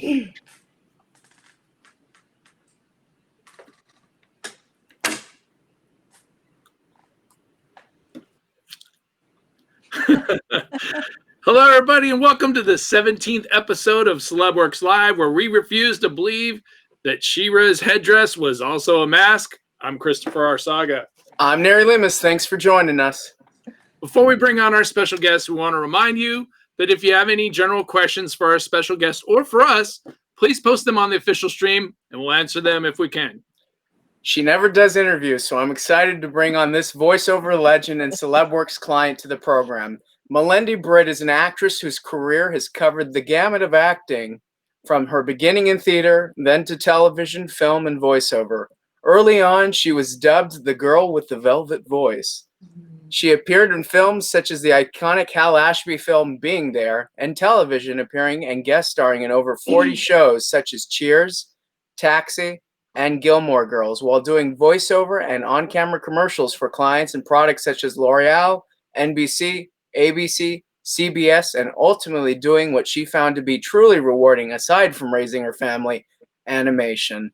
Hello, everybody, and welcome to the 17th episode of CelebWorx Live, where we refuse to believe that She-Ra's headdress was also a mask. I'm Christopher Arsaga. I'm Nery Lemus. Thanks for joining us. Before we bring on our special guest, we want to remind you that if you have any general questions for our special guest or for us, please post them on the official stream, and we'll answer them if we can. She never does interviews, so I'm excited to bring on this voiceover legend and CelebWorx client to the program. Melendy Britt is an actress whose career has covered the gamut of acting, from her beginning in theater, then to television, film, and voiceover. Early on, she was dubbed the girl with the velvet voice. She appeared in films such as the iconic Hal Ashby film Being There, and television, appearing and guest starring in over 40 shows such as Cheers, Taxi, and Gilmore Girls, while doing voiceover and on-camera commercials for clients and products such as L'Oreal, NBC, ABC, CBS, and ultimately doing what she found to be truly rewarding aside from raising her family, animation.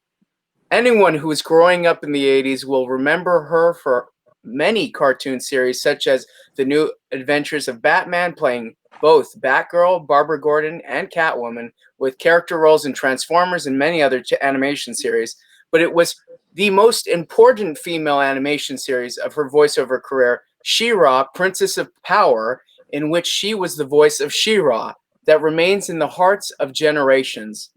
Anyone who was growing up in the 80s will remember her for many cartoon series such as The New Adventures of Batman, playing both Batgirl, Barbara Gordon, and Catwoman, with character roles in Transformers and many other animation series. But it was the most important female animation series of her voiceover career, She-Ra, Princess of Power, in which she was the voice of She-Ra, that remains in the hearts of generations.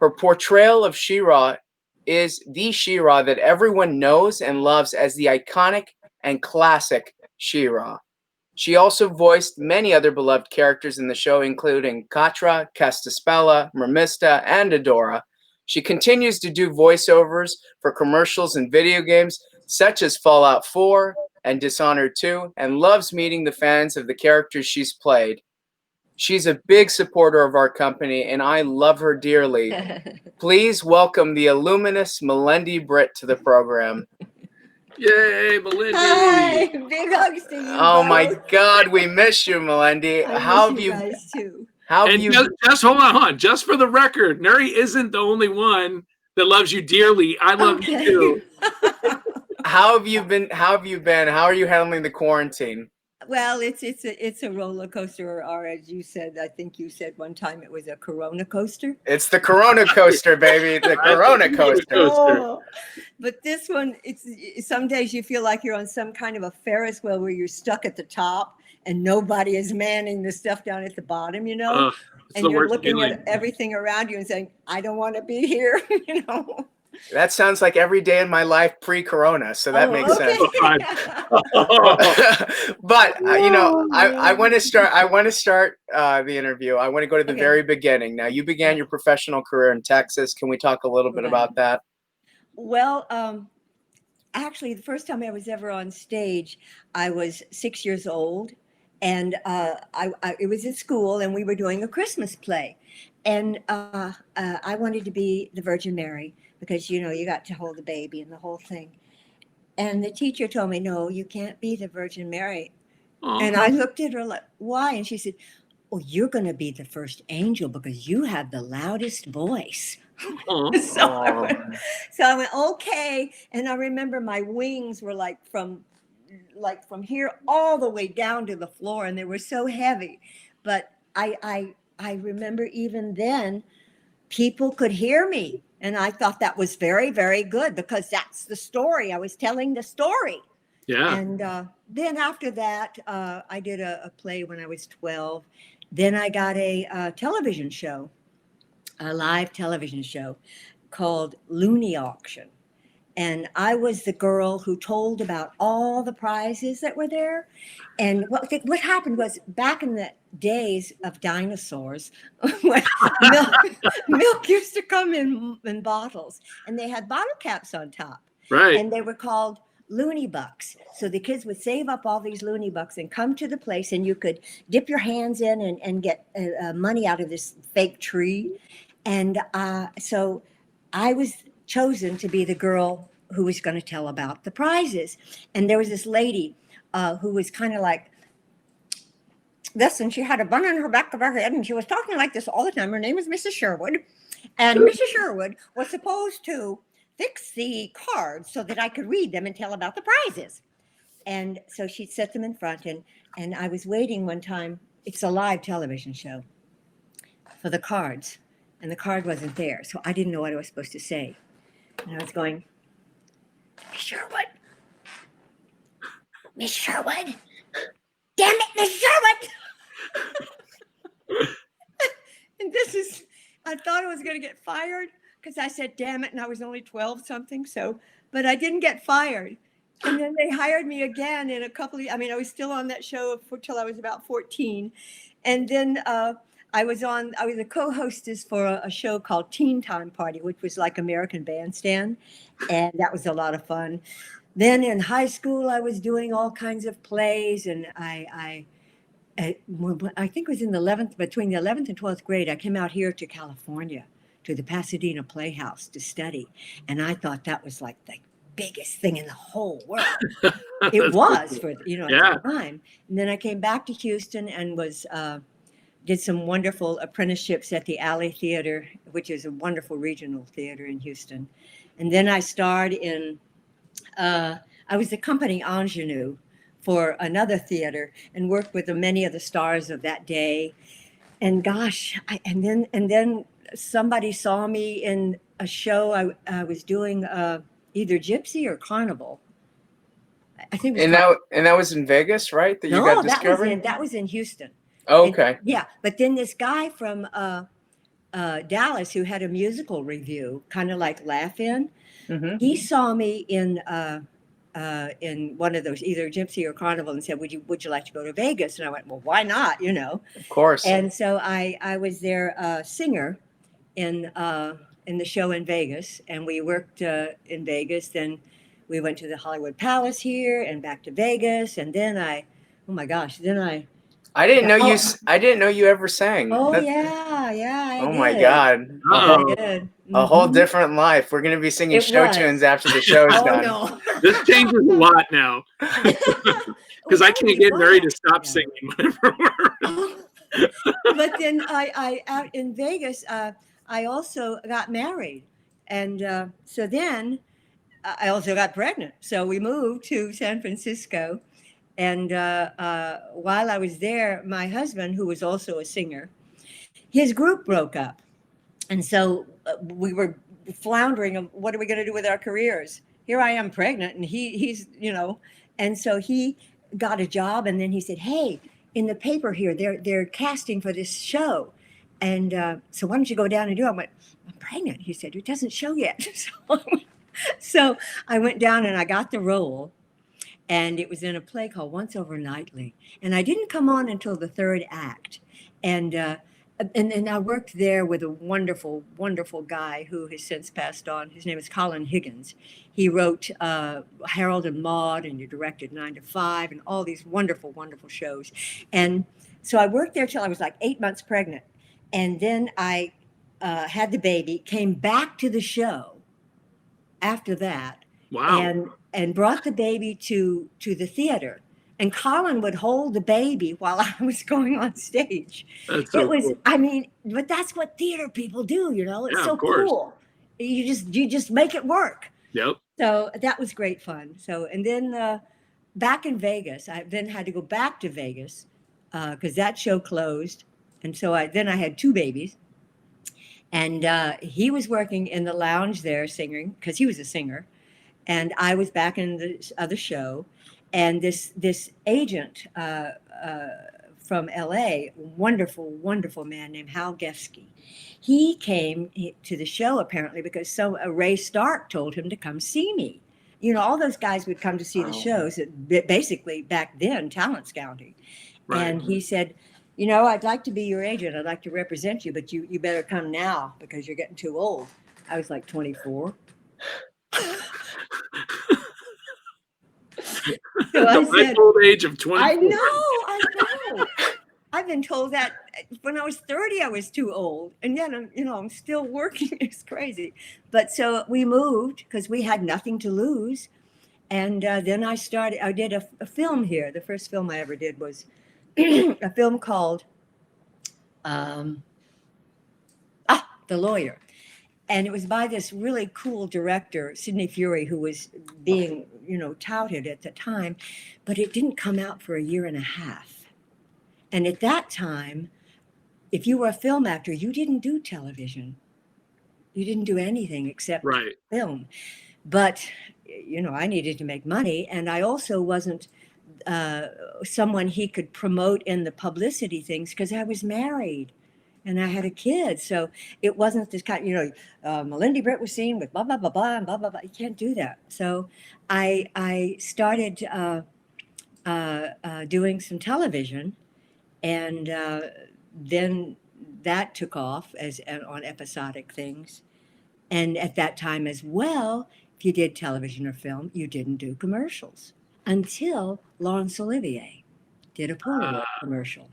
Her portrayal of She-Ra is the She-Ra that everyone knows and loves as the iconic and classic She-Ra. She also voiced many other beloved characters in the show, including Katra, Castaspella, Mermista, and Adora. She continues to do voiceovers for commercials and video games such as Fallout 4 and Dishonored 2, and loves meeting the fans of the characters she's played. She's a big supporter of our company, and I love her dearly. Please welcome the illuminous Melendy Britt to the program. Yay, Melendy! Hi, big hugs to you. Oh both. my God, we miss you, Melendy. I miss you guys too. How have And you? just hold on, just for the record, Nery isn't the only one that loves you dearly. I love you too. How have you been? How have you been? How are you handling the quarantine? Well, it's a roller coaster, or as you said, I think you said one time it was a Corona coaster. It's the Corona coaster, baby. The Corona coaster. Oh, but this one, it's some days you feel like you're on some kind of a Ferris wheel where you're stuck at the top and nobody is manning the stuff down at the bottom, you know? And you're looking at everything around you and saying, I don't want to be here, you know? That sounds like every day in my life pre-Corona, so that makes sense. But you know, I want to start. I want to start the interview. I want to go to the very beginning. Now, you began your professional career in Texas. Can we talk a little bit about that? Well, actually, the first time I was ever on stage, I was 6 years old, and it was at school, and we were doing a Christmas play, and I wanted to be the Virgin Mary, because, you know, you got to hold the baby and the whole thing. And the teacher told me, no, you can't be the Virgin Mary. Aww. And I looked at her like, why? And she said, oh, you're going to be the first angel because you have the loudest voice. So I went, okay. And I remember my wings were like from here all the way down to the floor, and they were so heavy. But I remember even then, people could hear me. And I thought that was very, very good, because that's the story. I was telling the story. Yeah. And then after that, I did a play when I was 12. Then I got a television show, a live television show called Looney Auction. And I was the girl who told about all the prizes that were there. And what happened was, back in the days of dinosaurs, when milk used to come in bottles, and they had bottle caps on top. Right. And they were called loony bucks. So the kids would save up all these loony bucks and come to the place, and you could dip your hands in and get money out of this fake tree. And so I was chosen to be the girl who was going to tell about the prizes. And there was this lady who was kind of like this, and she had a bun on her back of her head, and she was talking like this all the time. Her name was Mrs. Sherwood. And Mrs. Sherwood was supposed to fix the cards so that I could read them and tell about the prizes. And so she'd set them in front, and I was waiting one time. It's a live television show for the cards, and the card wasn't there. So I didn't know what I was supposed to say. And I was going, Miss Sherwood, Miss Sherwood, damn it, Miss Sherwood. And I thought I was going to get fired because I said, damn it. And I was only 12 something. But I didn't get fired. And then they hired me again in a couple of, I was still on that show till I was about 14. And then I was a co-hostess for a show called Teen Time Party, which was like American Bandstand. And that was a lot of fun. Then in high school, I was doing all kinds of plays, and I think it was between the 11th and 12th grade, I came out here to California, to the Pasadena Playhouse to study. And I thought that was like the biggest thing in the whole world. It was for, at the time. And then I came back to Houston and did some wonderful apprenticeships at the Alley Theater, which is a wonderful regional theater in Houston. And then I starred I was the company ingenue for another theater and worked with many of the stars of that day. And gosh, and then somebody saw me in a show I was doing, either Gypsy or Carnival. I think. And that was in Vegas, right? That you got discovered? That was in Houston. Oh, okay. Yeah, but then this guy from Dallas who had a musical review, kind of like Laugh-In, he saw me in one of those, either Gypsy or Carnival, and said, would you like to go to Vegas? And I went, well, why not? Of course. And so I was their singer in the show in Vegas, and we worked in Vegas. Then we went to the Hollywood Palace here and back to Vegas, and then I didn't know you ever sang. Oh, yeah. Oh my God. I did. A whole different life. We're going to be singing show tunes after the show's done. No. This changes a lot now. Because I can't get Nery to stop singing whenever we're. But then I out in Vegas, I also got married. And so then I also got pregnant. So we moved to San Francisco. And while I was there, my husband, who was also a singer, his group broke up. And so we were floundering of what are we going to do with our careers? Here I am pregnant, and he's, and so he got a job. And then he said, hey, in the paper here, they're casting for this show. And so why don't you go down and do it? I went, I'm pregnant. He said, it doesn't show yet. So I went down and I got the role. And it was in a play called Once Over Nightly. And I didn't come on until the third act. And I worked there with a wonderful, wonderful guy who has since passed on. His name is Colin Higgins. He wrote Harold and Maude, and he directed 9 to 5 and all these wonderful, wonderful shows. And so I worked there till I was like 8 months pregnant. And then I had the baby, came back to the show after that. Wow. And brought the baby to the theater. And Colin would hold the baby while I was going on stage. That's so cool. But that's what theater people do, It's so of course. cool. You just make it work. Yep. So that was great fun. So, and then back in Vegas, I then had to go back to Vegas because that show closed. And so I had 2 babies. And he was working in the lounge there singing, because he was a singer. And I was back in the other show, and this agent from L.A., wonderful, wonderful man named Hal Gefsky, he came to the show apparently because Ray Stark told him to come see me. All those guys would come to see the shows, basically back then talent scouting. Right. And he said, I'd like to be your agent. I'd like to represent you, but you better come now because you're getting too old. I was like 24. So I said, old age of 24. I know. I've been told that when I was 30, I was too old, and yet I'm still working. It's crazy. But so we moved because we had nothing to lose, and then I did a film here. The first film I ever did was a film called The Lawyer. And it was by this really cool director, Sidney Furie, who was being, touted at the time, but it didn't come out for a year and a half. And at that time, if you were a film actor, you didn't do television. You didn't do anything except Right. film. But, I needed to make money. And I also wasn't someone he could promote in the publicity things because I was married and I had a kid. So it wasn't this kind, Melendy Britt was seen with blah, blah, blah, blah, and blah, blah, blah. You can't do that. So I started doing some television, and then that took off as on episodic things. And at that time as well, if you did television or film, you didn't do commercials until Laurence Olivier did a Polaroid commercial.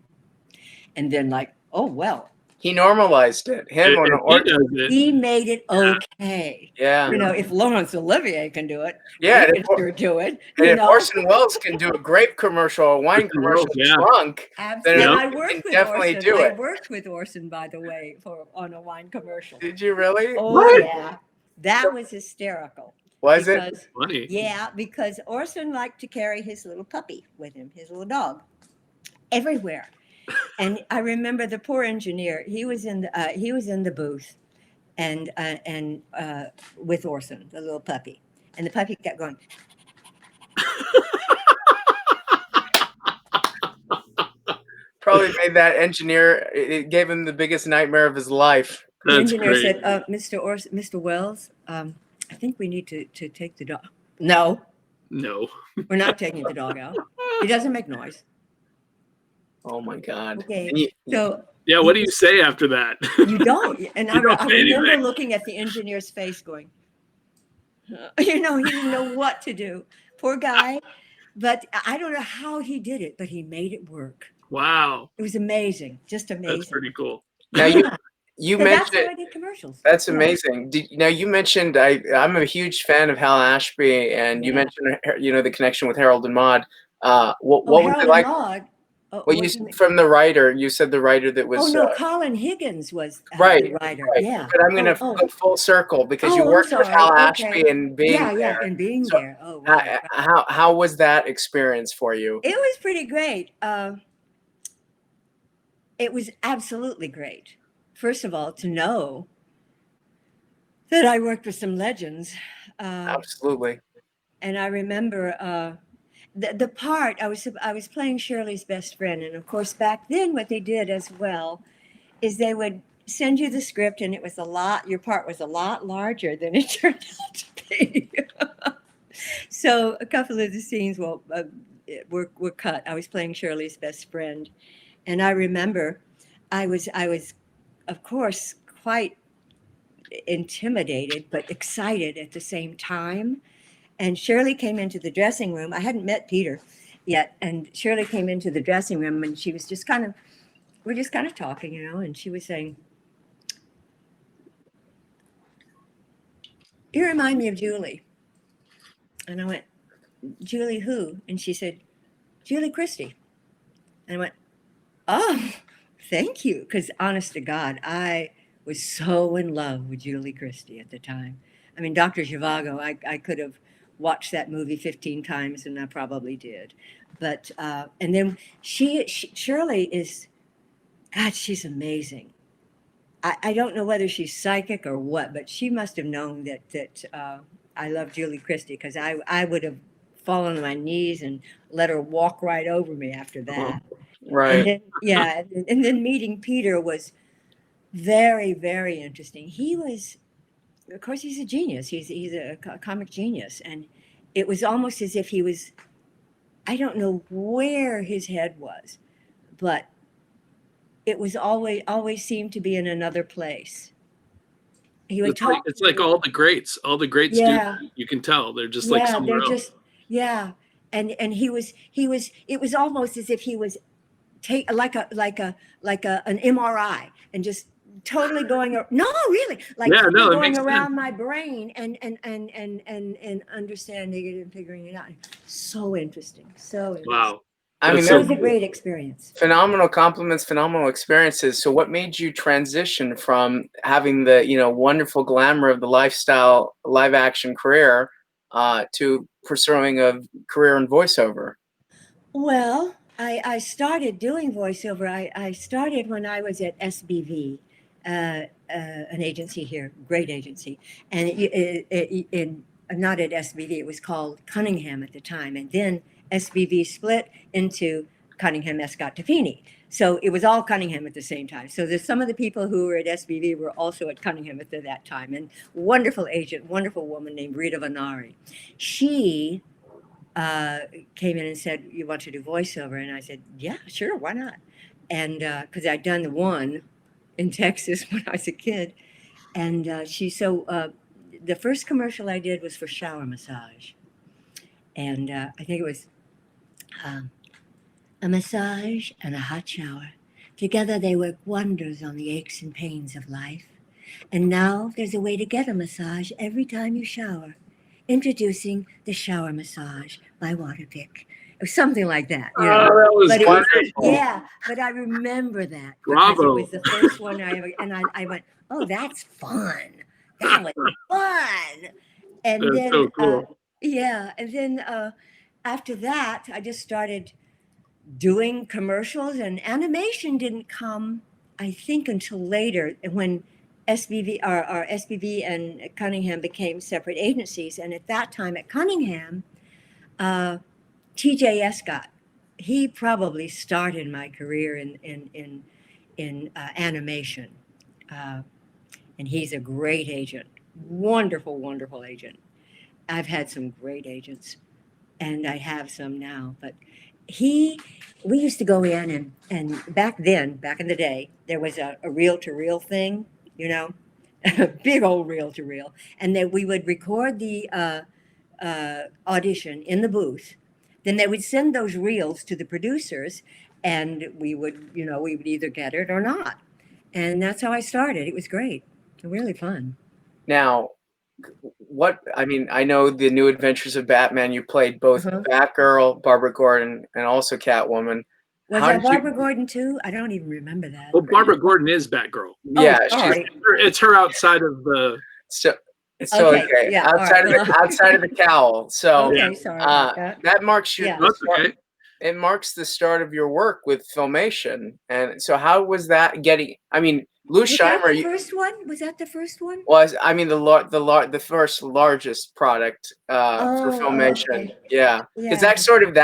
And then oh, well. He normalized it. He made it okay. Yeah. If Laurence Olivier can do it, yeah, we can sure do it. And if Orson Welles can do a grape commercial, a wine commercial, drunk, absolutely. then I worked with definitely Orson. do it. I worked with Orson, by the way, on a wine commercial. Did you really? Oh, what? Yeah. That was hysterical. Was it? Funny. Yeah, because Orson liked to carry his little puppy with him, his little dog, everywhere. And I remember the poor engineer. He was in the booth, and with Orson, the little puppy, and the puppy kept going. Probably made that engineer. It gave him the biggest nightmare of his life. The engineer said, "Mr. Wells, I think we need to take the dog." No, we're not taking the dog out. He doesn't make noise. Oh my God. Okay. So yeah, what do you say after that? You don't. And I remember looking at the engineer's face going, he didn't know what to do. Poor guy. But I don't know how he did it, but he made it work. Wow. It was amazing. Just amazing. That's pretty cool. Now you mentioned that's how I did commercials. That's amazing. Now you mentioned I'm a huge fan of Hal Ashby, and you mentioned the connection with Harold and Maude. What was it like? Maude, from the writer, you said the writer that was. Oh no, Colin Higgins was the writer. Right. Yeah. But I'm going to go full circle because you worked with Hal Ashby and being there. And being there. Oh, wow. How was that experience for you? It was pretty great. It was absolutely great. First of all, to know that I worked with some legends. Absolutely. And I remember. The part I was playing Shirley's best friend, and of course back then what they did as well is they would send you the script, and it was your part was a lot larger than it turned out to be. So a couple of the scenes were cut. I was playing Shirley's best friend, and I remember I was of course quite intimidated but excited at the same time. And Shirley came into the dressing room. I hadn't met Peter yet. And Shirley came into the dressing room, and she was we're just kind of talking, and she was saying, "You remind me of Julie." And I went, "Julie who?" And she said, "Julie Christie." And I went, "Oh, thank you." Because honest to God, I was so in love with Julie Christie at the time. I mean, Dr. Zhivago, I could have watched that movie 15 times, and I probably did. But and then Shirley is, God, she's amazing. I don't know whether she's psychic or what, but she must have known that I love Julie Christie, because I would have fallen on my knees and let her walk right over me after that. Right. And then meeting Peter was very, very interesting. He was, of course, he's a genius. He's a comic genius. And it was almost as if he was, I don't know where his head was, but it was always seemed to be in another place. He would talk. It's like all the greats do. You can tell they're just like somewhere else. And he was, it was almost as if he was like an MRI and just totally going going around my brain and understanding it and figuring it out. So interesting. Wow. I mean, That's It so was a cool. great experience. phenomenal compliments, phenomenal experiences. So what made you transition from having the, wonderful glamour of the lifestyle live action career to pursuing a career in voiceover? Well, I started doing voiceover. I started when I was at SBV, an agency here, great agency, and not at SBV. It was called Cunningham at the time, and then SBV split into Cunningham Escott Tafini. So it was all Cunningham at the same time. So there's some of the people who were at SBV were also at Cunningham at that time, and wonderful agent, wonderful woman named Rita Venari. She uh, came in and said, "You want to do voiceover?" And I said, "Yeah, sure, why not?" And because I'd done the one in Texas when I was a kid, and the first commercial I did was for shower massage, and I think it was um, a massage and a hot shower. Together they work wonders on the aches and pains of life. And now there's a way to get a massage every time you shower. Introducing the shower massage by Waterpik, or something like that, Oh, that was But it was, wonderful. yeah. But I remember that because it Bravo. was the first one I ever, and I went, "Oh, that's fun. That was fun." And That's then, so cool. yeah, and then after that, I just started doing commercials, and animation didn't come, I think, until later when SBV and Cunningham became separate agencies. And at that time at Cunningham, uh, TJ Escott, he probably started my career in animation. Uh, and he's a great agent, wonderful, wonderful agent. I've had some great agents, and I have some now. But he, we used to go in and back then, back in the day, there was a reel to reel thing, you know, a big old reel to reel, and that we would record the audition in the booth. Then they would send those reels to the producers, and we would either get it or not. And that's how I started. It was great, really fun. Now, I know the New Adventures of Batman, you played both Uh-huh. Batgirl, Barbara Gordon, and also Catwoman. Was How that did you? Barbara Gordon too? I don't even remember that. Well, Barbara Gordon is Batgirl. Oh, Yeah, sorry. It's her outside of the. so it's totally Okay, okay. yeah, all Outside right, of the outside of the cowl. So Okay, sorry about that. that marks your Yeah. That's okay. it marks the start of your work with Filmation. And so how was that getting? I mean, Lou Was that Scheimer the first one? Was that the first one? was, I mean, the first largest product for Oh, Filmation. okay. Yeah, because Yeah. that sort of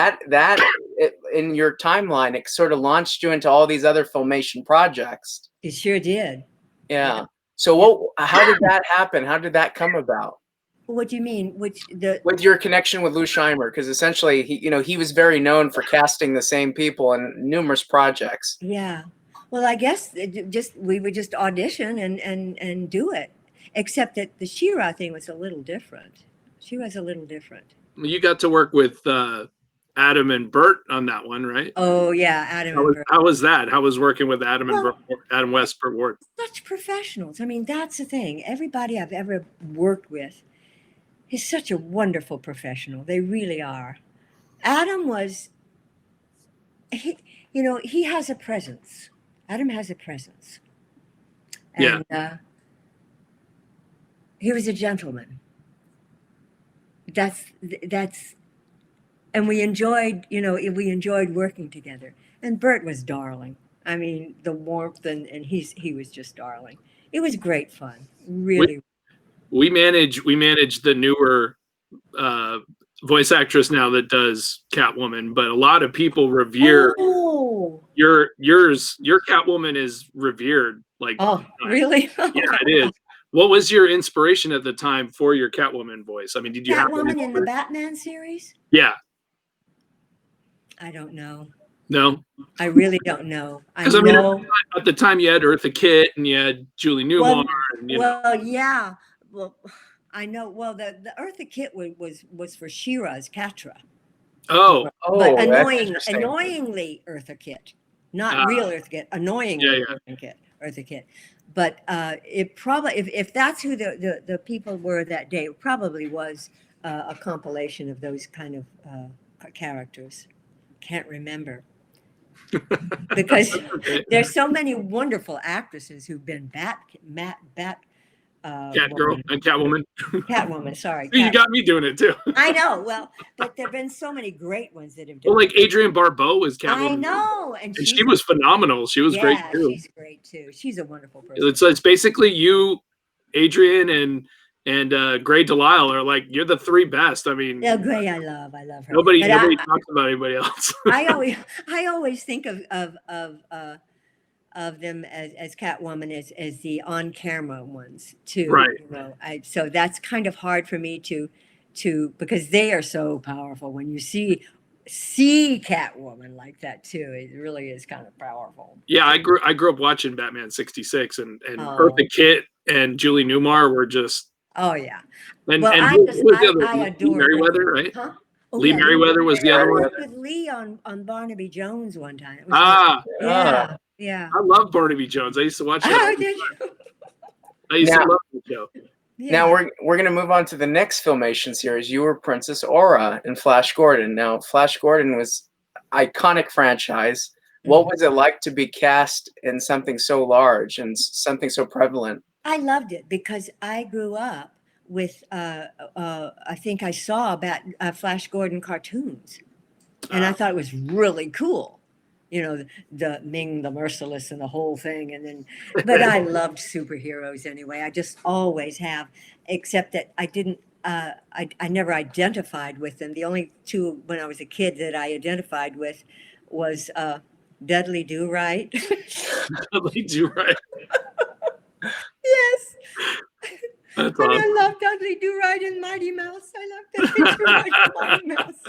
in your timeline, it sort of launched you into all these other Filmation projects. It sure did. Yeah. So how did that happen? How did that come about? What do you mean? With your connection with Lou Scheimer, because essentially he was very known for casting the same people in numerous projects. Yeah. Well, I guess we would just audition and do it. Except that the Shira thing was a little different. She was a little different. You got to work with Adam and Bert on that one, right? Oh yeah, Adam and Bert. How was that? How was working with Adam and Well, Bert, Adam West, Bert Ward? Such professionals. I mean, that's the thing. Everybody I've ever worked with is such a wonderful professional. They really are. Adam was he has a presence. Adam has a presence. Yeah. And he was a gentleman. That's and we enjoyed working together. And Bert was darling. I mean, the warmth and he was just darling. It was great fun. Really. We manage the newer voice actress now that does Catwoman, but a lot of people revere your Catwoman is revered. Like, oh, really? Yeah, it is. What was your inspiration at the time for your Catwoman voice? I mean, did you have Catwoman in the Batman series? Yeah. I don't know. No. I really don't know. Because I mean, at the time you had Eartha Kitt and you had Julie Newmar. Yeah. Well, I know. Well, the Eartha Kitt was for She-Ra's Catra. Oh, but annoyingly Eartha Kitt, not real Eartha Kitt. Annoyingly Eartha Kitt. But it probably, if that's who the people were that day, it probably was a compilation of those kind of characters. can't remember because Okay. there's so many wonderful actresses who've been Catgirl and Catwoman. Catwoman. Sorry, You got me doing it too. I know. Well, but there've been so many great ones that have done. Well, like Adrienne Barbeau was Catwoman. I know, and she was phenomenal. She was great too. She's great too. She's a wonderful person. It's basically you, Adrienne, and Gray Delisle are like, you're the three best. I mean, Yeah, Gray, I love her. Nobody talks about anybody else. I always think of them as Catwoman as the on camera ones too. Right. You know, so that's kind of hard for me to because they are so powerful. When you see Catwoman like that too, it really is kind of powerful. Yeah, I grew up watching Batman '66, and Eartha Kitt and Julie Newmar were just. Oh yeah. And well, I adore Lee Merriweather, right? Huh? Oh, Lee Merriweather was the other one. I worked with Lee on Barnaby Jones one time. Yeah. I love Barnaby Jones. I used to watch that. Oh, did you? I used to love the show. Yeah. Now we're going to move on to the next Filmation series. You were Princess Aura in Flash Gordon. Now, Flash Gordon was iconic franchise. What was it like to be cast in something so large and something so prevalent? I loved it because I grew up with, I think I saw about Flash Gordon cartoons, and I thought it was really cool. You know, the Ming the Merciless and the whole thing. And then, but I loved superheroes anyway. I just always have, except that I didn't, I never identified with them. The only two when I was a kid that I identified with was Dudley Do-Right. Dudley Do-Right. Yes. That's and awesome. I love Dudley Do-Right and Mighty Mouse. I love that picture of Mighty Mouse.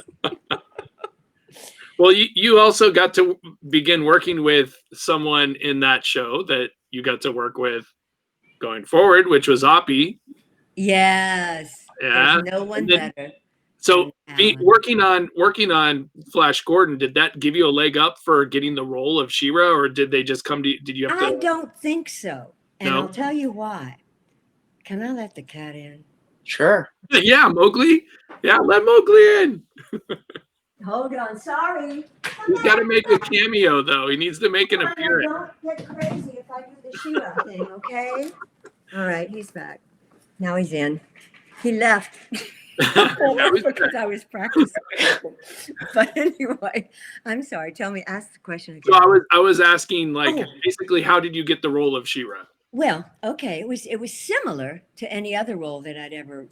Well, you also got to begin working with someone in that show that you got to work with going forward, which was Oppie. Yes. Yeah. There's no one better. So working on Flash Gordon, did that give you a leg up for getting the role of She-Ra, or did they just come to? Did you have to? I don't think so, and No? I'll tell you why. Can I let the cat in? Sure. Yeah, Mowgli. Yeah, let Mowgli in. Hold on, sorry. He's got to make a cameo, though. He needs to make an appearance. Don't get crazy if I do the She-Ra thing, okay? All right, he's back. Now he's in. He left because I was practicing. But anyway, I'm sorry. Tell me, ask the question again. So I was asking, basically, how did you get the role of She-Ra? Well, okay, it was similar to any other role that I'd ever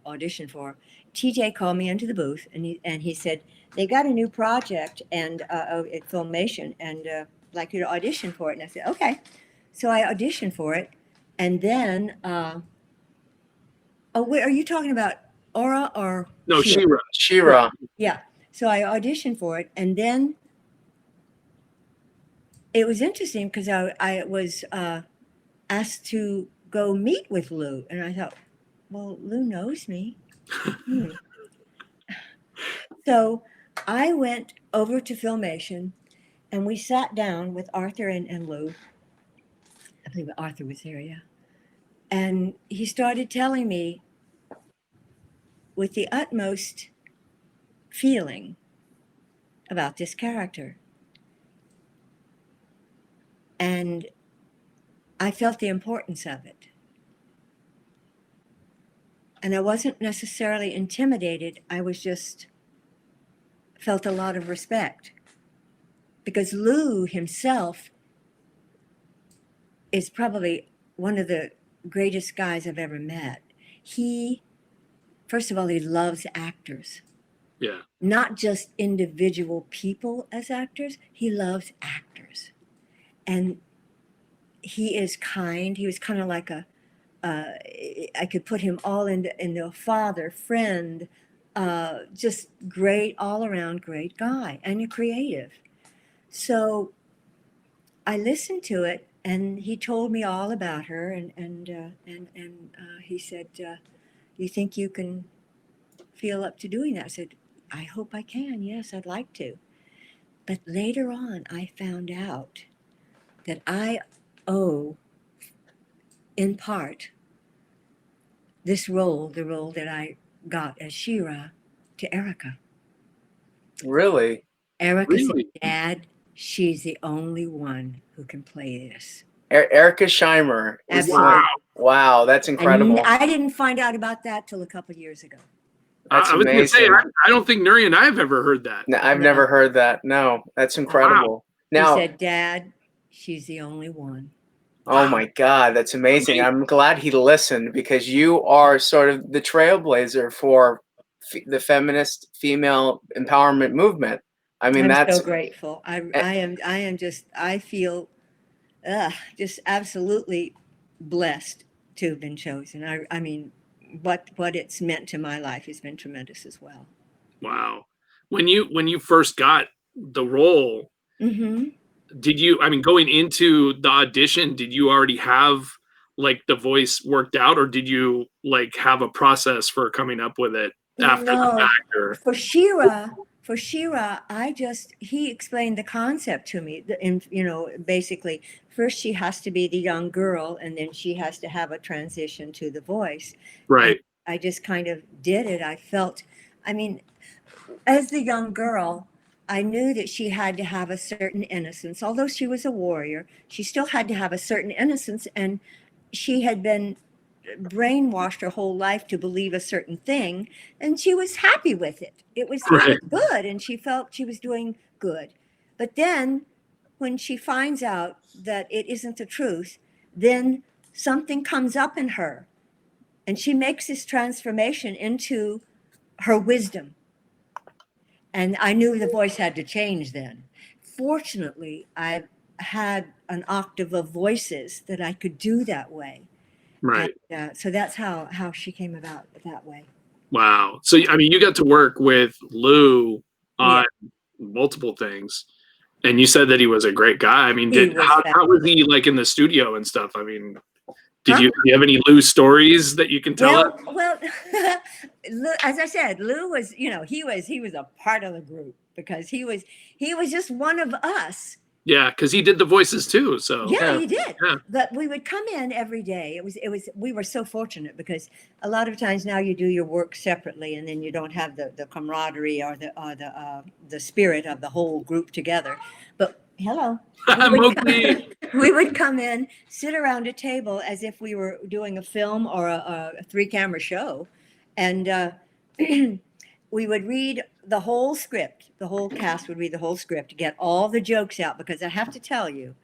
auditioned for. TJ called me into the booth and he said, they got a new project and at Filmation and like you to audition for it. And I said, okay. So I auditioned for it. And then, wait, are you talking about Aura or? No, She-Ra. She-Ra. Yeah. So I auditioned for it. And then it was interesting because I was asked to go meet with Lou. And I thought, well, Lou knows me. So I went over to Filmation and we sat down with Arthur and Lou. I believe Arthur was there, yeah. And he started telling me with the utmost feeling about this character. And I felt the importance of it. And I wasn't necessarily intimidated. I was just felt a lot of respect. Because Lou himself is probably one of the greatest guys I've ever met. First of all, he loves actors. Yeah. Not just individual people as actors. He loves actors. And he is kind. He was kind of like I could put him all into a father, friend, just great, all around great guy and a creative. So I listened to it and he told me all about her and he said, you think you can feel up to doing that? I said, I hope I can. Yes, I'd like to. But later on, I found out that I owe, in part, this role, the role that I got as She-Ra, to Erica. Really? Erica said, Really? Dad, she's the only one who can play this. Erica Scheimer is the one. Absolutely. Wow, that's incredible. And I didn't find out about that till a couple of years ago. That's I was going to say, amazing. I don't think Nery and I have ever heard that. No, I've never heard that. No, that's incredible. He Now, said, Dad, she's the only one. oh my God, that's amazing. I'm glad he listened, because you are sort of the trailblazer for the feminist female empowerment movement. I mean, I'm that's so grateful. I feel just absolutely blessed to have been chosen. I mean, what it's meant to my life has been tremendous as well. Wow. When you first got the role, Mm-hmm. did you, I mean, going into the audition, did you already have like the voice worked out, or did you like have a process for coming up with it after the fact? Or? For Shira, he explained the concept to me. And basically, first she has to be the young girl, and then she has to have a transition to the voice. Right. And I just kind of did it. I felt, I mean, as the young girl, I knew that she had to have a certain innocence. Although she was a warrior, she still had to have a certain innocence, and she had been brainwashed her whole life to believe a certain thing, and she was happy with it. It was good, and she felt she was doing good. But then when she finds out that it isn't the truth, then something comes up in her, and she makes this transformation into her wisdom. And I knew the voice had to change then. Fortunately, I had an octave of voices that I could do that way. Right. And, so that's how she came about that way. Wow. So, I mean, you got to work with Lou on multiple things, and you said that he was a great guy. I mean, how was he like in the studio and stuff? I mean, do you have any Lou stories that you can tell us? Well, as I said, Lou was, he was a part of the group, because he was just one of us. Yeah, because he did the voices too. So yeah, he did. Yeah. But we would come in every day. We were so fortunate, because a lot of times now you do your work separately, and then you don't have the camaraderie or the spirit of the whole group together. But hello. We would come in, sit around a table as if we were doing a film or a 3-camera show, and we would read the whole script. The whole cast would read the whole script to get all the jokes out, because I have to tell you,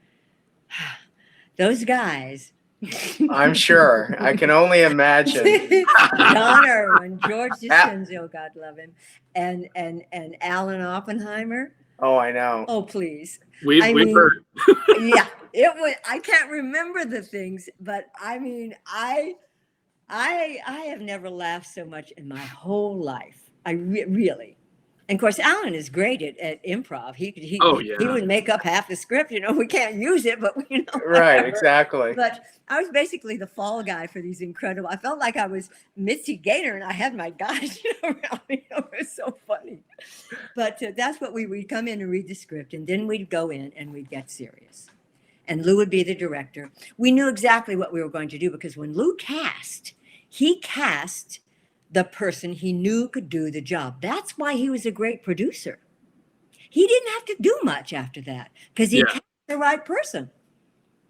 those guys. I'm sure. I can only imagine. Don Irwin, George DiCenzo, God love him, and Alan Oppenheimer. Oh, I know. Oh, please. We've heard. Yeah, it was. I can't remember the things, but I mean, I have never laughed so much in my whole life. I really. And of course, Alan is great at improv. He would make up half the script. We can't use it, but Right, exactly. But I was basically the fall guy for these incredible. I felt like I was Mitzi Gaynor, and I had my guys around me. It was so funny. But that's what we'd come in and read the script, and then we'd go in and we'd get serious. And Lou would be the director. We knew exactly what we were going to do, because when Lou cast, he cast the person he knew could do the job. That's why he was a great producer. He didn't have to do much after that, because he cast the right person.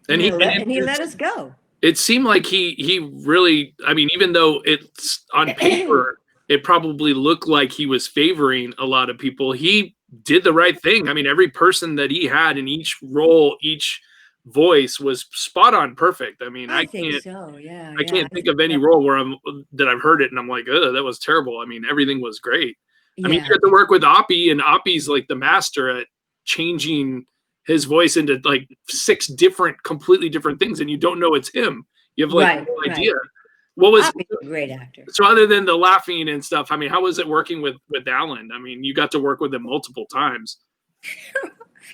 And he let us go. It seemed like he really, I mean, even though it's on paper, it probably looked like he was favoring a lot of people, he did the right thing. I mean, every person that he had in each role, each voice was spot on perfect. I mean, I can't think of any role where I've heard it and I'm like, oh, that was terrible. I mean, everything was great. I mean, you had to work with Oppie, and Oppie's like the master at changing his voice into like 6 completely different things, and you don't know it's him. You have like no idea. What was Oppie's a great actor. So other than the laughing and stuff, I mean, how was it working with Alan? I mean, you got to work with him multiple times.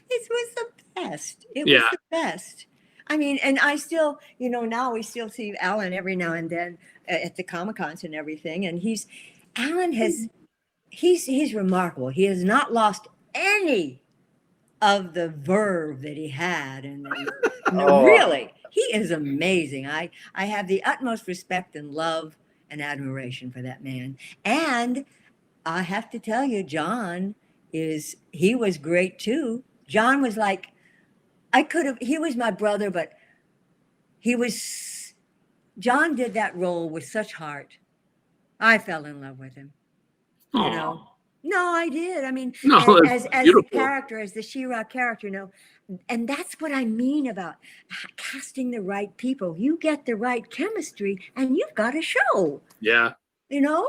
It was the best. It was the best. I mean, and I still, now we still see Alan every now and then at the Comic-Cons and everything. And he's remarkable. He has not lost any of the verve that he had. And really, he is amazing. I have the utmost respect and love and admiration for that man. And I have to tell you, John he was great too. John was like, he was my brother, but John did that role with such heart. I fell in love with him. You know, no, I did. I mean, No, as the character, as the She-Ra character, and that's what I mean about casting the right people. You get the right chemistry, and you've got a show. Yeah. You know,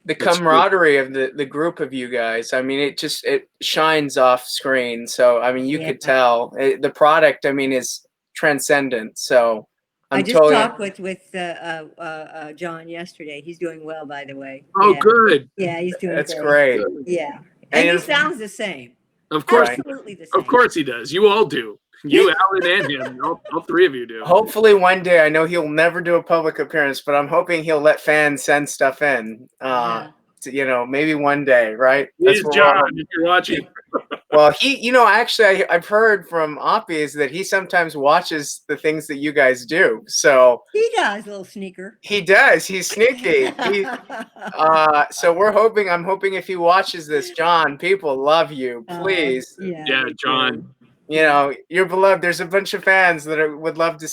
the camaraderie of the group of you guys. I mean, it shines off screen. So I mean, you could tell the product. I mean, is transcendent. So I just talked with John yesterday. He's doing well, by the way. Oh, good. Yeah, he's doing. That's great. Yeah, and he sounds the same. Of course, absolutely the same. Of course he does. You all do. You, Alan, and him. All three of you do. Hopefully one day, I know he'll never do a public appearance, but I'm hoping he'll let fans send stuff in. You know, maybe one day, right? Please, John, if you're watching. Well, actually, I've heard from Oppies that he sometimes watches the things that you guys do. So he does, little sneaker. He does. He's sneaky. So I'm hoping if he watches this, John, people love you. Please. Yeah, John. You know, you're beloved. There's a bunch of fans that would love to,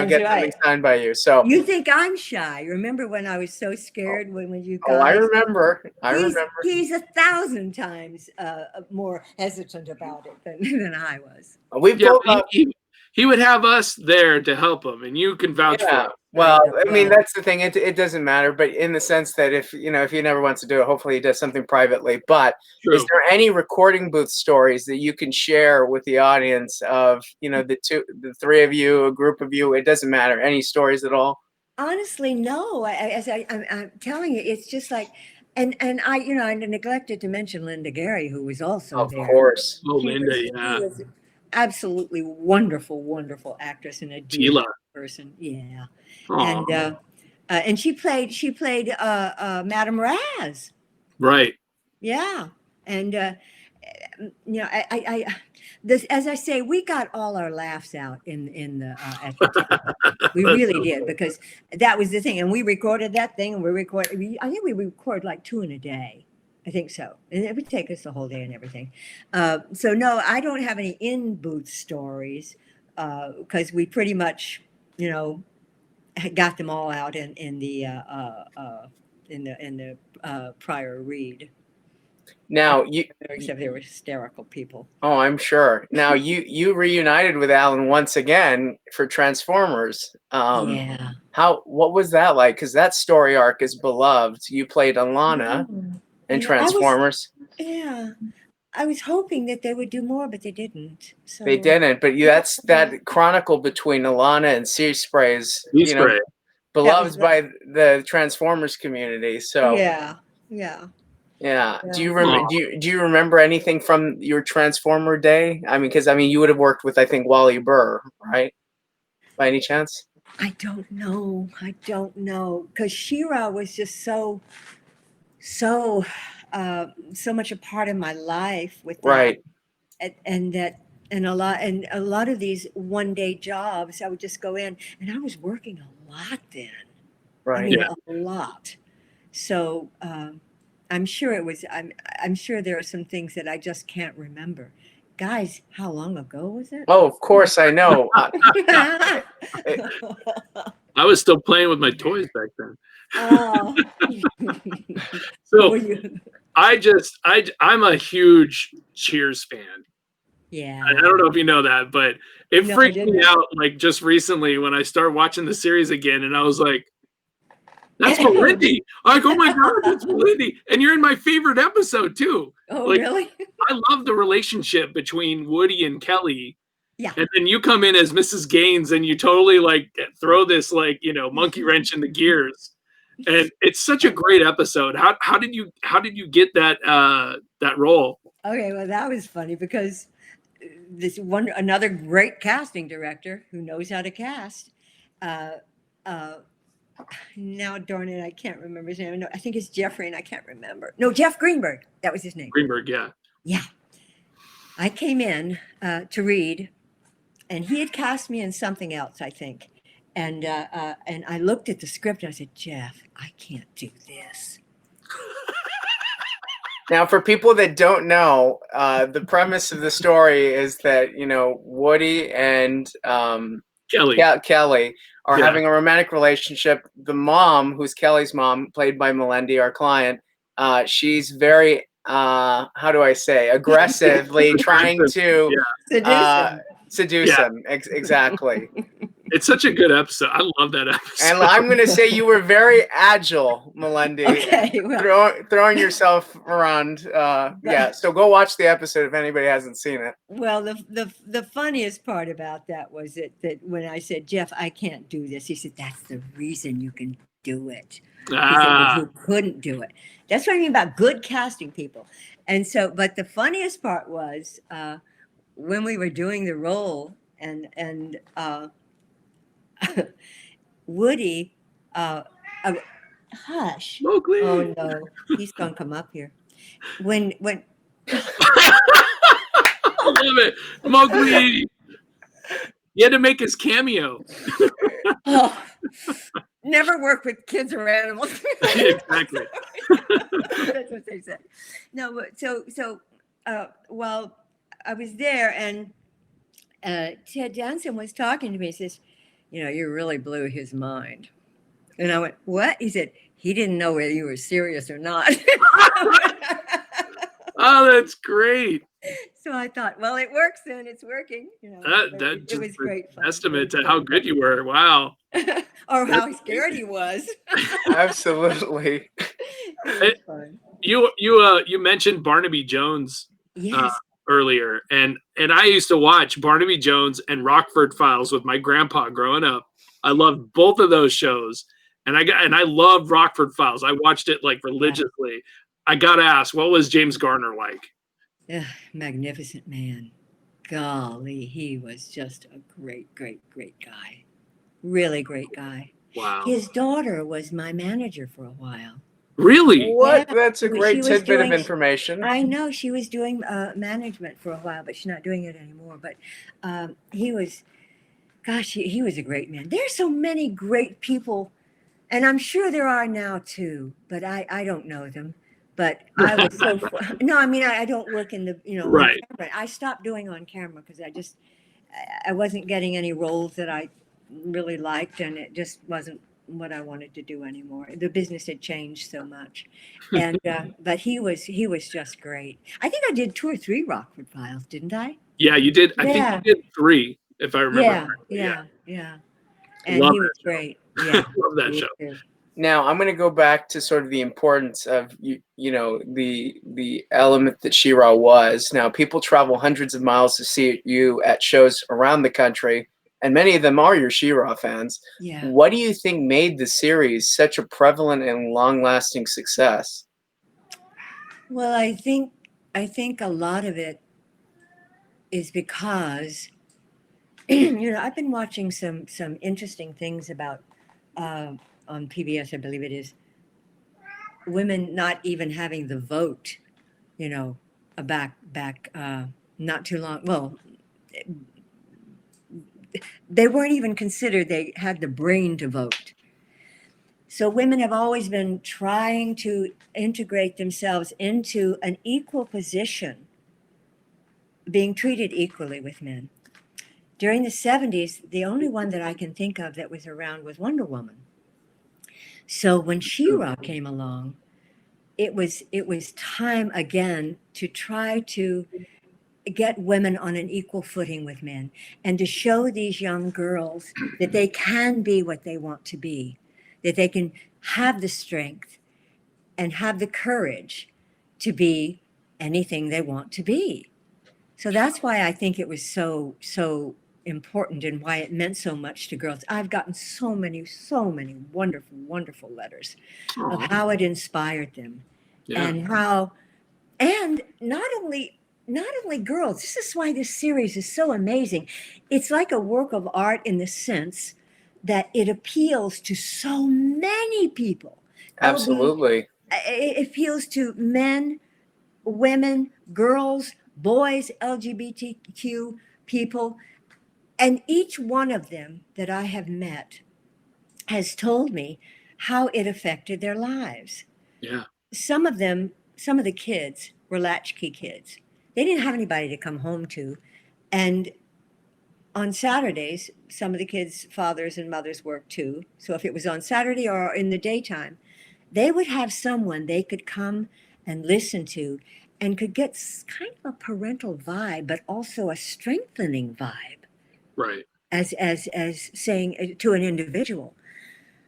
get something signed by you. So you think I'm shy? Remember when I was so scared when you guys? Oh, I remember. He's 1,000 times more hesitant about it than I was. He would have us there to help him, and you can vouch for it. Well, I mean, that's the thing. It doesn't matter, but in the sense that if he never wants to do it, hopefully he does something privately. But is there any recording booth stories that you can share with the audience of, the three of you, a group of you? It doesn't matter. Any stories at all? Honestly, no. I'm telling you, it's just like, and I neglected to mention Linda Gary, who was also there. Of course. Oh, Linda, yeah. She was absolutely wonderful actress and a dear person. Yeah. Aww. And she played Madame Raz. Right. Yeah. And as I say, we got all our laughs out in the at the time. We really did, because that was the thing. And we recorded that thing, and I think we record like 2 in a day. I think so. And it would take us the whole day and everything. So no, I don't have any in-booth stories, because we pretty much, got them all out in the prior read. Now except they were hysterical people. Oh, I'm sure. Now you reunited with Alan once again for Transformers. Yeah. What was that like? Because that story arc is beloved. You played Alana in Transformers. I was hoping that they would do more, but they didn't. So. They didn't, but that's that chronicle between Alana and Sea Spray's, beloved by the Transformers community. So yeah. Do you remember? Do you remember anything from your Transformer day? I mean, because you would have worked with, I think, Wally Burr, right? By any chance? I don't know, because She-Ra was just so much a part of my life with that. Right. And a lot of these one-day jobs, I would just go in, and I was working a lot then. Right. A lot. So I'm sure I'm sure there are some things that I just can't remember. Guys, how long ago was it? Oh, of course I know. I was still playing with my toys back then. Oh. So I'm a huge Cheers fan. Yeah. I don't know if you know that, but it freaked me out like just recently when I started watching the series again, and I was like, that's Melendy. I'm like, oh my God, that's Melendy. And you're in my favorite episode too. Oh, really? I love the relationship between Woody and Kelly. Yeah. And then you come in as Mrs. Gaines and you totally throw this monkey wrench in the gears. And it's such a great episode. How did you get that role? Okay, well, that was funny because another great casting director who knows how to cast. Now, darn it, I can't remember his name. No, I think it's Jeffrey, and I can't remember. No, Jeff Greenberg. That was his name. Greenberg, yeah. Yeah. I came in to read, and he had cast me in something else, I think. And I looked at the script, and I said, Jeff, I can't do this. Now, for people that don't know, the premise of the story is that, Woody and Kelly. Kelly are Yeah. having a romantic relationship. The mom, who's Kelly's mom, played by Melendy, our client, she's very, how do I say, aggressively trying to seduce him. Exactly. It's such a good episode. I love that episode. And I'm going to say you were very agile, Melendy. Okay, well. Throwing yourself around. Yeah, so go watch the episode if anybody hasn't seen it. Well, the funniest part about that was that when I said, Jeff, I can't do this, he said, that's the reason you can do it. He said, who couldn't do it. That's what I mean about good casting people. And so, but the funniest part was when we were doing the role and Woody, hush. Mowgli. Oh no, he's gonna come up here. When I love it. Mowgli. He had to make his cameo. oh, never work with kids or animals. Exactly. That's what they said. No, but so while I was there and Ted Danson was talking to me, he says, you really blew his mind. And I went, what? He said, he didn't know whether you were serious or not. Oh, that's great. So I thought, well, it works then. It's working. It was great fun. Estimate to how good you were. Wow. Or how scared he was. Absolutely. It was fun. You mentioned Barnaby Jones earlier, and I used to watch Barnaby Jones and Rockford Files with my grandpa growing up. I loved both of those shows, and I loved Rockford Files. I watched it like religiously. I gotta ask, what was James Garner like? Magnificent man. Golly, he was just a great, great, great guy. Really great guy. Wow. His daughter was my manager for a while. Really? What? Yeah. That's a great tidbit of information. I know she was doing management for a while, but she's not doing it anymore. But he was a great man. There's so many great people, and I'm sure there are now too, but I don't know them. But I was so no, I mean I don't work in the right. On camera. I stopped doing on camera because I wasn't getting any roles that I really liked, and it just wasn't what I wanted to do anymore. The business had changed so much, and but he was just great. I think I did 2 or 3 Rockford Files, didn't I? Yeah, you did. I think you did 3, if I remember. Yeah. And he was great. Yeah, love that show. Too. Now I'm going to go back to sort of the importance of the element that She-Ra was. Now people travel hundreds of miles to see you at shows around the country, and many of them are your She-Ra fans. Yeah. What do you think made the series such a prevalent and long-lasting success? Well, I think a lot of it is because I've been watching some interesting things about on PBS, I believe it is, women not even having the vote, back not too long. Well, they weren't even considered. They had the brain to vote. So women have always been trying to integrate themselves into an equal position, being treated equally with men. During the 70s, the only one that I can think of that was around was Wonder Woman. So when She-Ra came along, it was time again to try to get women on an equal footing with men and to show these young girls that they can be what they want to be, that they can have the strength and have the courage to be anything they want to be. So that's why I think it was so important and why it meant so much to girls. I've gotten so many wonderful, wonderful letters of how it inspired them and how, and not only girls, this is why this series is so amazing. It's like a work of art in the sense that it appeals to so many people. Absolutely. It appeals to men, women, girls, boys, LGBTQ people. And each one of them that I have met has told me how it affected their lives. Yeah. Some of them some of the kids were latchkey kids. They didn't have anybody to come home to. And on Saturdays, some of the kids' fathers and mothers worked too. So if it was on Saturday or in the daytime, they would have someone they could come and listen to and could get kind of a parental vibe, but also a strengthening vibe. Right. As saying to an individual.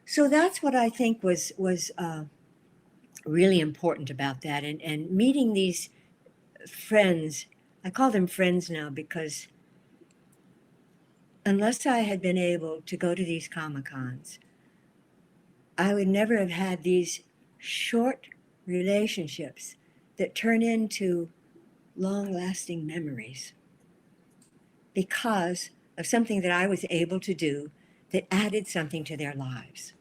So that's what I think was really important about that. And meeting these friends, I call them friends now because unless I had been able to go to these Comic-Cons, I would never have had these short relationships that turn into long-lasting memories because of something that I was able to do that added something to their lives.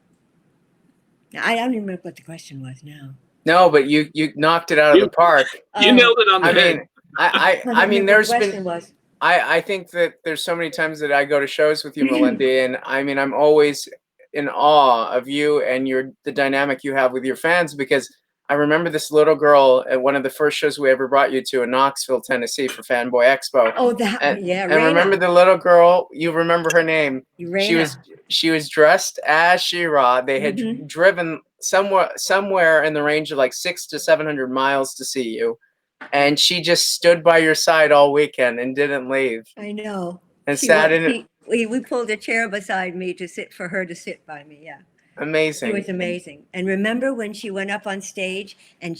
Now, I don't even remember what the question was now. No, but you knocked it out of the park. You nailed it on the head. I mean, there's been. Was. I think that there's so many times that I go to shows with you, Melendy, and I mean, I'm always in awe of you and the dynamic you have with your fans, because I remember this little girl at one of the first shows we ever brought you to in Knoxville, Tennessee for Fanboy Expo. Oh, that and, yeah, and remember the little girl, you remember her name. Raina. She was dressed as She-Ra. They had driven somewhere in the range of like 600 to 700 miles to see you. And she just stood by your side all weekend and didn't leave. I know. And sat in it. We pulled a chair beside me for her to sit by me. Yeah. Amazing. She was amazing. And remember when she went up on stage and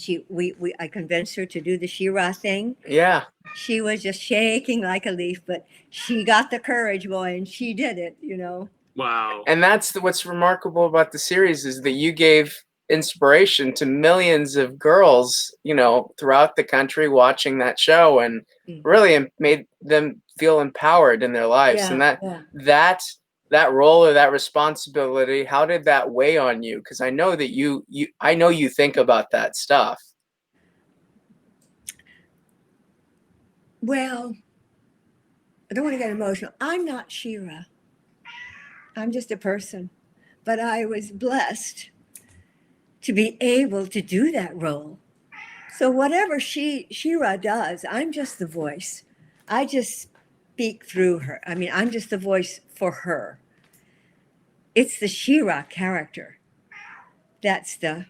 I convinced her to do the She-Ra thing? Yeah. She was just shaking like a leaf, but she got the courage, boy, and she did it, Wow. And that's what's remarkable about the series is that you gave inspiration to millions of girls, throughout the country watching that show, and really made them feel empowered in their lives. Yeah, and that role or that responsibility, how did that weigh on you? Because I know that you think about that stuff. Well, I don't want to get emotional. I'm not She-Ra. I'm just a person. But I was blessed to be able to do that role. So whatever She-Ra does, I'm just the voice. I just speak through her. I mean, I'm just the voice for her. It's the She-Ra character. That's the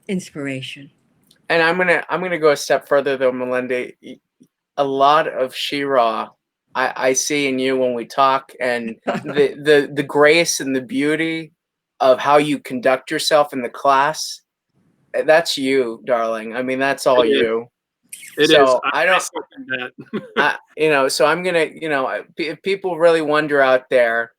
inspiration. And I'm gonna go a step further though, Melendy. A lot of She-Ra I see in you when we talk, and the grace and the beauty of how you conduct yourself in the class. That's you, darling. I mean, that's all you. It so is. I don't. So I'm gonna. If people really wonder out there,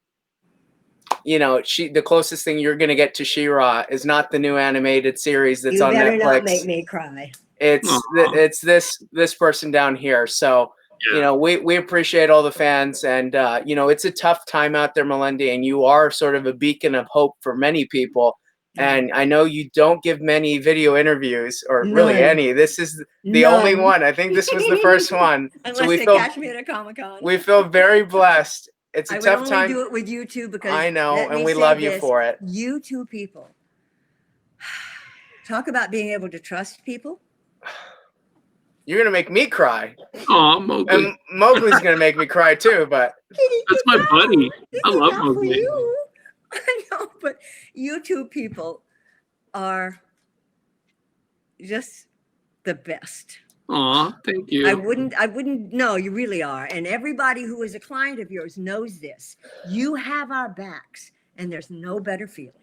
the closest thing you're gonna get to She-Ra is not the new animated series that's on Netflix. You better not make me cry. It's this person down here. So we appreciate all the fans, and it's a tough time out there, Melendy, and you are sort of a beacon of hope for many people. And I know you don't give many video interviews, or really any. This is the only one. I think this was the first one. Unless they catch me at a Comic-Con. We feel very blessed. It's a tough time. I would only do it with you two because I know, and we love you for it. You two people. Talk about being able to trust people. You're gonna make me cry. Oh, Mowgli. And Mowgli's gonna make me cry too, but that's my buddy. I love Mowgli. I know, but you two people are just the best. Aw, thank you. I wouldn't. No, you really are. And everybody who is a client of yours knows this. You have our backs, and there's no better feeling.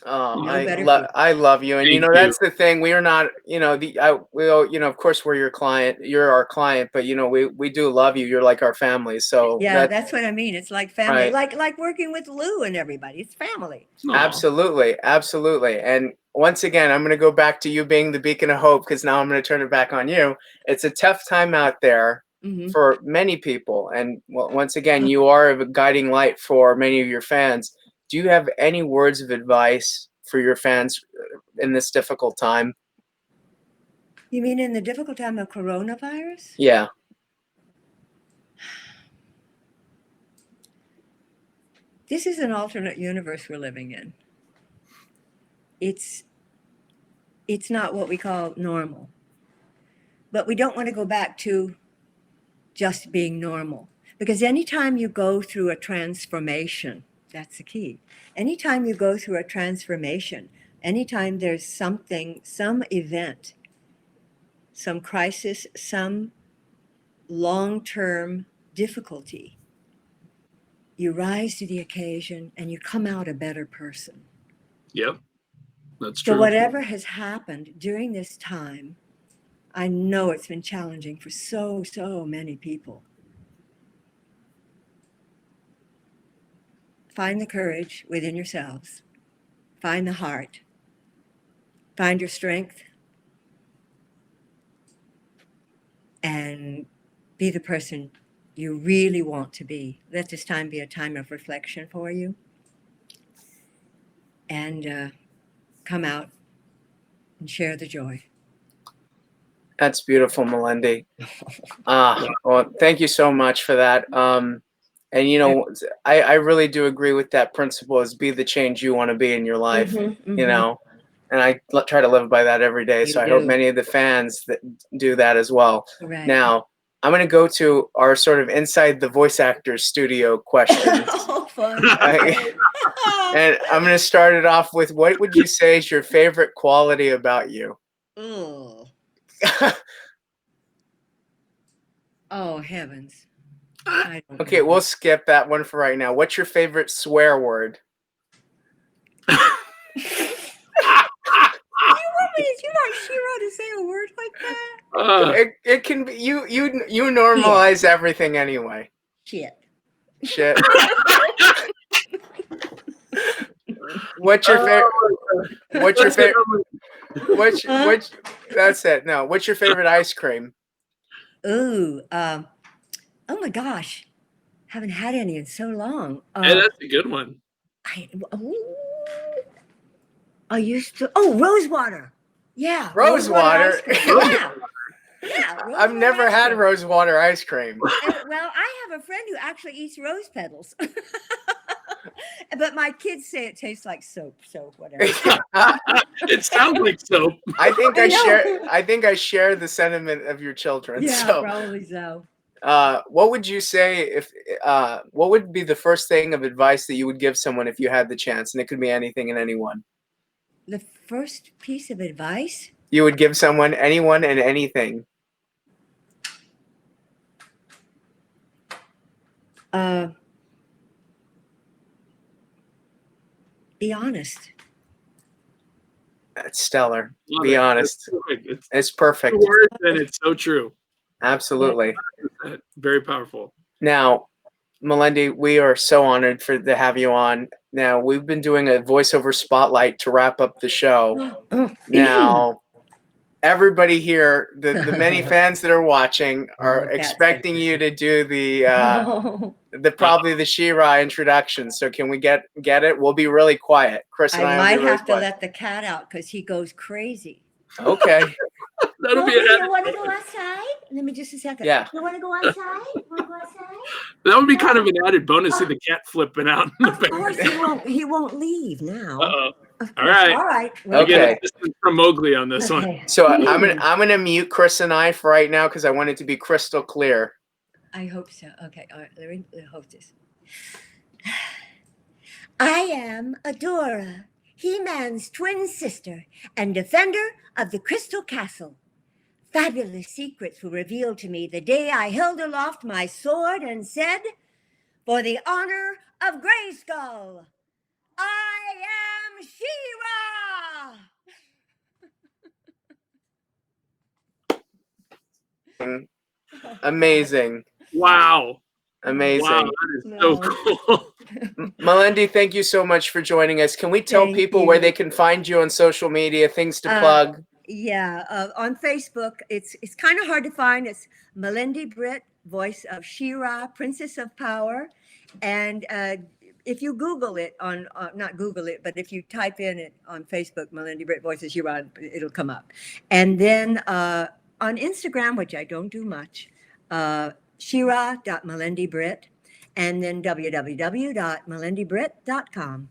Oh, I love you, and that's the thing. We are not, of course we're your client. You're our client, but we do love you. You're like our family. So yeah, that's what I mean. It's like family, right. like working with Lou and everybody. It's family. Absolutely, absolutely. And once again, I'm going to go back to you being the beacon of hope, because now I'm going to turn it back on you. It's a tough time out there for many people, and once again, you are a guiding light for many of your fans. Do you have any words of advice for your fans in this difficult time? You mean in the difficult time of coronavirus? Yeah. This is an alternate universe we're living in. It's it's not what we call normal. But we don't want to go back to just being normal. Because anytime you go through a transformation, that's the key. Anytime you go through a transformation, anytime there's something, some event, some crisis, some long-term difficulty, you rise to the occasion and you come out a better person. Yep, that's true. So whatever has happened during this time, I know it's been challenging for so many people. Find the courage within yourselves. Find the heart. Find your strength. And be the person you really want to be. Let this time be a time of reflection for you. And come out and share the joy. That's beautiful, Melendy. Well, thank you so much for that. And you know, I really do agree with that principle: is be the change you want to be in your life. You know, and I try to live by that every day. So I hope many of the fans that do that as well. Right. Now, I'm going to go to our sort of inside the voice actors studio questions. Oh, fun. And I'm going to start it off with, what would you say is your favorite quality about you? Oh. Oh, heavens. I don't Okay, know. we'll skip that one for right now. What's your favorite swear word? You like Shiro to say a word like that? It can be, you normalize everything anyway. Shit. What's your favorite? What's your favorite? Which? That's it. No. What's your favorite ice cream? Ooh. Oh my gosh. Haven't had any in so long. Hey, that's a good one. I used to. Oh, Rosewater. Yeah. Rosewater. Yeah. Yeah. I've never had Rosewater ice cream. Well, I have a friend who actually eats rose petals. But my kids say it tastes like soap, so whatever. It sounds like soap. I think I share the sentiment of your children. Yeah, so. probably so. What would you say if? What would be the first thing of advice that you would give someone if you had the chance? And it could be anything and anyone. The first piece of advice you would give someone, anyone, and anything. Be honest. That's stellar. Be honest. It's perfect. And it's so true. Absolutely. Very powerful. Now, Melendy, we are so honored to have you on. Now, we've been doing a voiceover spotlight to wrap up the show. Now, everybody here, the many fans that are watching, are expecting you to do the probably the She-Ra introduction. So can we get it? We'll be really quiet. Chris and I might will be have really to let the cat out because he goes crazy. Okay. That'll be you want to go outside? Let me just a second. Yeah. You want to go outside? That would be kind of an added bonus. See the cat flipping out. In the Of course, he won't leave now. Uh-oh. All right. All right. Okay. From Mowgli on this one. So I'm gonna mute Chris and I for right now because I want it to be crystal clear. I hope so. Okay. All right. Let me hope this. I am Adora, He-Man's twin sister and defender of the Crystal Castle. Fabulous secrets were revealed to me the day I held aloft my sword and said, "For the honor of Grayskull, I am She-Ra." Amazing. Wow. Amazing. Wow, that is so cool. Melendy, thank you so much for joining us. Can we tell people where they can find you on social media, things to plug? Yeah, on Facebook, it's kind of hard to find. It's Melendy Britt, voice of She-Ra, Princess of Power. And if you Google it not Google it, but if you type in it on Facebook, Melendy Britt, voice of She-Ra, it'll come up. And then on Instagram, which I don't do much, She-Ra.MelendyBritt, and then www.melendybritt.com.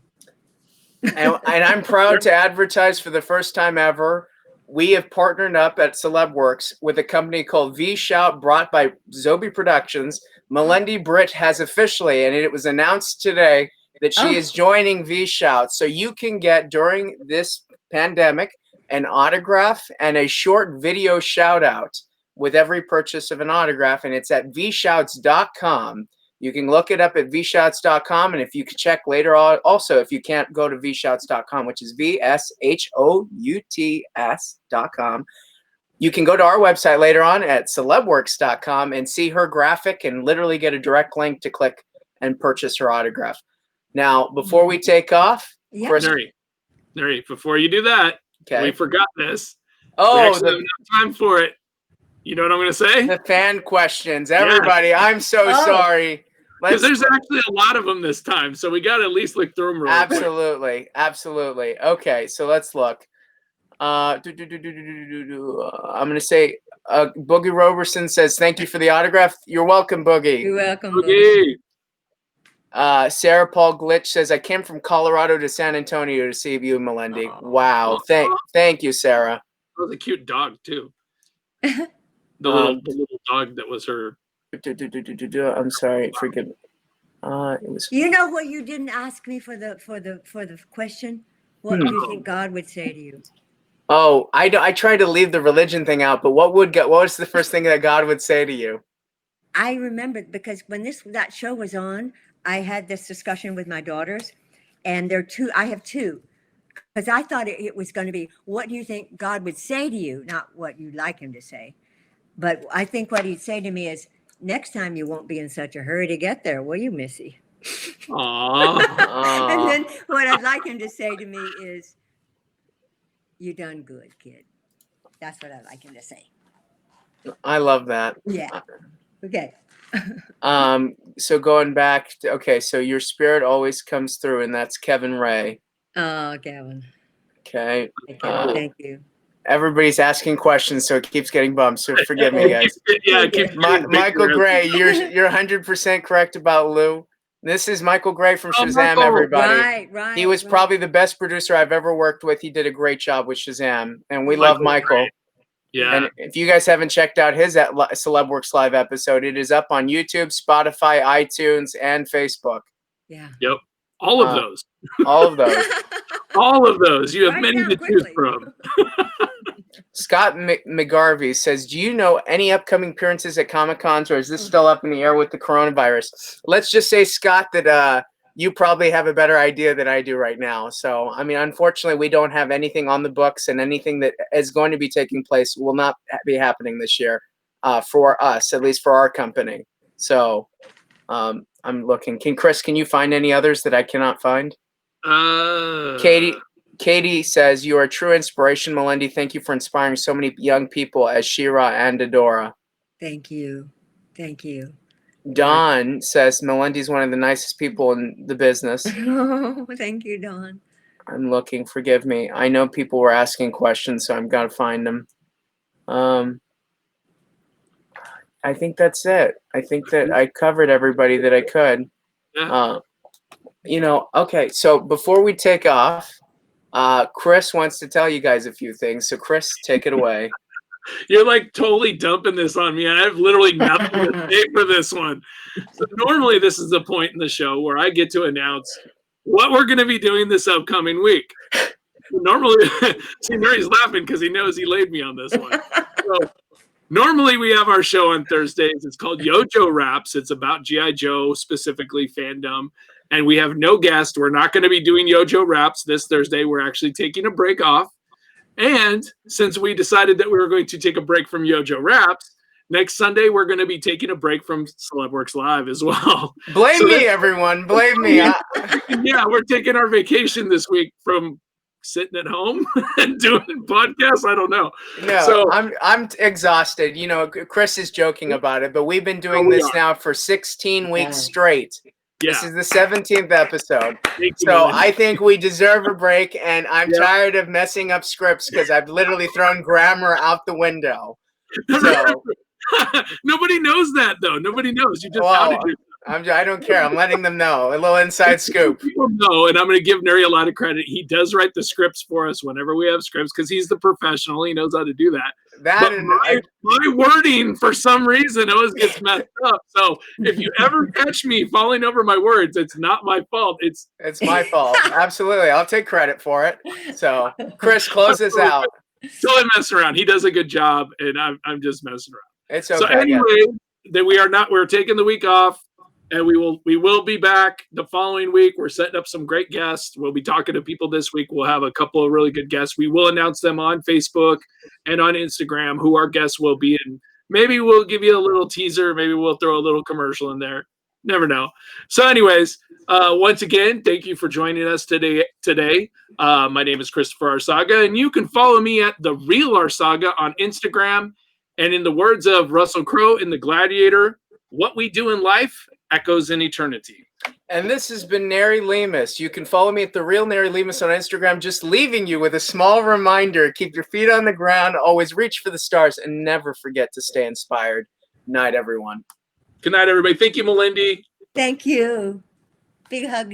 And I'm proud to advertise for the first time ever. we have partnered up at CelebWorx with a company called V Shout, brought by Zobi Productions. Melendy Britt has officially, and it was announced today, that she is joining V Shout. So you can get, during this pandemic, an autograph and a short video shout out with every purchase of an autograph, and it's at vshouts.com. You can look it up at vshouts.com, and if you could check later on, also, if you can't go to vshouts.com, which is vshouts.com, you can go to our website later on at celebworx.com and see her graphic and literally get a direct link to click and purchase her autograph. Now, before we take off, Chris, Nery, before you do that, we forgot this. We actually have enough time for it. You know what I'm going to say? The fan questions. Everybody, I'm so sorry. Because there's actually a lot of them this time, so we got to at least look through them real quick. Absolutely. Okay, so let's look. I'm going to say, Boogie Roberson says, thank you for the autograph. You're welcome, Boogie. You're welcome, Boogie. Sarah Paul Glitch says, I came from Colorado to San Antonio to see you, Melendy. Wow. Thank you, Sarah. That was a cute dog, too. The little dog that was her. I'm sorry, forgive me. It was. You know what? You didn't ask me for the question. What do you think God would say to you? Oh, I tried to leave the religion thing out, but what was the first thing that God would say to you? I remembered because when that show was on, I had this discussion with my daughters, and I have two, because I thought it was going to be, what do you think God would say to you? Not what you'd like him to say. But I think what he'd say to me is, next time you won't be in such a hurry to get there, will you, Missy? Aww. And then what I'd like him to say to me is, you done good, kid. That's what I'd like him to say. I love that. Yeah. Okay. So going back to, so your spirit always comes through, and that's Kevin Ray. Oh, Kevin. Okay. Thank you. Everybody's asking questions, so it keeps getting bumped. So forgive me, guys. Michael Gray, you're 100% correct about Lou. This is Michael Gray from Shazam, everybody. Right. He was probably the best producer I've ever worked with. He did a great job with Shazam, and we love Michael. Yeah. And if you guys haven't checked out his CelebWorx Live episode, it is up on YouTube, Spotify, iTunes, and Facebook. Yeah. Yep. All of those. All of those. All of those. You have many to choose from. Scott McGarvey says, do you know any upcoming appearances at Comic-Cons, or is this still up in the air with the coronavirus? Let's just say, Scott, that you probably have a better idea than I do right now. So, I mean, unfortunately, we don't have anything on the books, and anything that is going to be taking place will not be happening this year for us, at least for our company. So I'm looking. Chris, can you find any others that I cannot find? Katie says, you are a true inspiration, Melendy. Thank you for inspiring so many young people as She-Ra and Adora. Thank you. Don says, Melendy's one of the nicest people in the business. Oh, thank you, Don. I'm looking. Forgive me. I know people were asking questions, so I've got to find them. I think that's it. I think that I covered everybody that I could. Okay, so before we take off, Chris wants to tell you guys a few things. So Chris, take it away. You're like totally dumping this on me. I have literally nothing to say for this one. So normally this is the point in the show where I get to announce what we're going to be doing this upcoming week. Normally, see, Nery's laughing because he knows he laid me on this one. So normally we have our show on Thursdays. It's called Yojo Raps. It's about G.I. Joe, specifically fandom. And we have no guest. We're not going to be doing Yojo Raps this Thursday. We're actually taking a break off. And since we decided that we were going to take a break from Yojo Raps, next Sunday we're going to be taking a break from CelebWorx Live as well. Blame me, everyone. Blame me. Yeah, we're taking our vacation this week from sitting at home and doing podcasts. I don't know. No, so I'm exhausted. You know, Chris is joking about it, but we've been doing this now for 16 weeks straight. Yeah. This is the 17th episode. So I think we deserve a break, and I'm tired of messing up scripts because I've literally thrown grammar out the window. So nobody knows that, though. Nobody knows. You just outed yourself. I don't care. I'm letting them know. A little inside scoop. People know, and I'm going to give Nery a lot of credit. He does write the scripts for us whenever we have scripts because he's the professional. He knows how to do that. That But and my wording, for some reason, always gets messed up. So if you ever catch me falling over my words, it's not my fault. It's my fault. Absolutely. I'll take credit for it. So, Chris, close this out. Totally messing around. He does a good job, and I'm just messing around. It's okay. So anyway, that we're taking the week off. And we will be back the following week. We're setting up some great guests. We'll be talking to people this week. We'll have a couple of really good guests. We will announce them on Facebook and on Instagram who our guests will be. And maybe we'll give you a little teaser. Maybe we'll throw a little commercial in there. Never know. So anyways, once again, thank you for joining us today. My name is Christopher Arsaga, and you can follow me at The Real Arsaga on Instagram. And in the words of Russell Crowe in The Gladiator, what we do in life echoes in eternity. And this has been Nery Lemus. You can follow me at The Real Nery Lemus on Instagram, just leaving you with a small reminder. Keep your feet on the ground, always reach for the stars, and never forget to stay inspired. Night, everyone. Good night, everybody. Thank you, Melendy. Thank you. Big hug.